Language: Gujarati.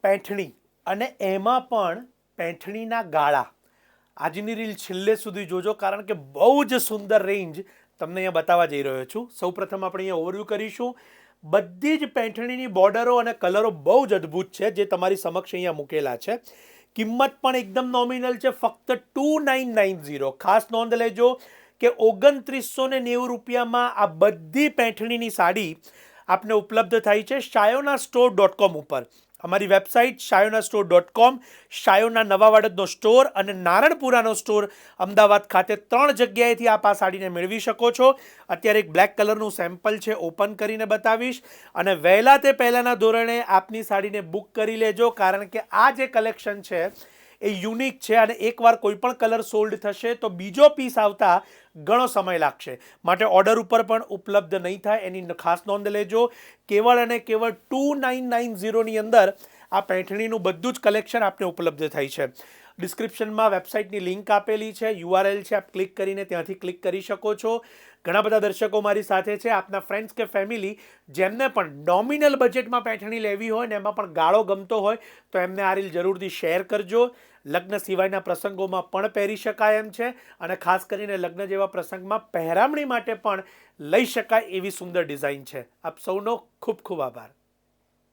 પેઠણી અને એમાં પણ પેઠણીના ગાળા. આજની રીલ છેલ્લે સુધી જોજો કારણ કે બહુ જ સુંદર રેન્જ તમને અહીંયા બતાવવા જઈ રહ્યો છું. સૌપ્રથમ આપણે અહીંયા ઓવરવ્યૂ કરીશું. બધી જ પેઠણીની બોર્ડરો અને કલરો બહુ જ અદ્ભુત છે જે તમારી સમક્ષ અહીંયા મૂકેલા છે. કિંમત પણ એકદમ નોમિનલ છે, ફક્ત 2990. ખાસ નોંધ લેજો કે 2990 રૂપિયામાં આ બધી પેઠણીની સાડી આપને ઉપલબ્ધ થાય છે shayonastore.com ઉપર. અમારી વેબસાઇટ shayonastore.com, શાયોના નવા વાડદનો સ્ટોર અને નારણપુરાનો સ્ટોર અમદાવાદ ખાતે 3 જગ્યાએથી આપ આ સાડીને મેળવી શકો છો. અત્યારે એક બ્લેક કલરનું સેમ્પલ છે, ઓપન કરીને બતાવીશ અને વહેલા તે પહેલાંના ધોરણે આપની સાડીને બુક કરી લેજો કારણ કે આ જે કલેક્શન છે એ યુનિક છે અને એકવાર કોઈ પણ કલર સોલ્ડ થશે તો બીજો પીસ આવતા ઘણો સમય લાગશે. માટે ઓર્ડર ઉપર પણ ઉપલબ્ધ નહીં થાય એની ખાસ નોંધ લેજો. કેવળ અને કેવળ 2990ની અંદર આ પેઠણીનું બધું જ કલેક્શન આપને ઉપલબ્ધ થાય છે. ડિસ્ક્રિપ્શનમાં વેબસાઇટની લિંક આપેલી છે, URL છે, આપ ક્લિક કરીને ત્યાંથી ક્લિક કરી શકો છો. ઘણા બધા દર્શકો મારી સાથે છે, આપના ફ્રેન્ડ્સ કે ફેમિલી જેમને પણ નોમિનલ બજેટમાં પેઠણી લેવી હોય ને એમાં પણ ગાળો ગમતો હોય તો એમને આ રીલ જરૂરથી શેર કરજો. લગ્ન સિવાયના પ્રસંગોમાં પણ પહેરી શકાય એમ છે અને ખાસ કરીને લગ્ન જેવા પ્રસંગમાં પહેરામણી માટે પણ લઈ શકાય એવી સુંદર ડિઝાઇન છે. આપ સૌનો ખૂબ ખૂબ આભાર.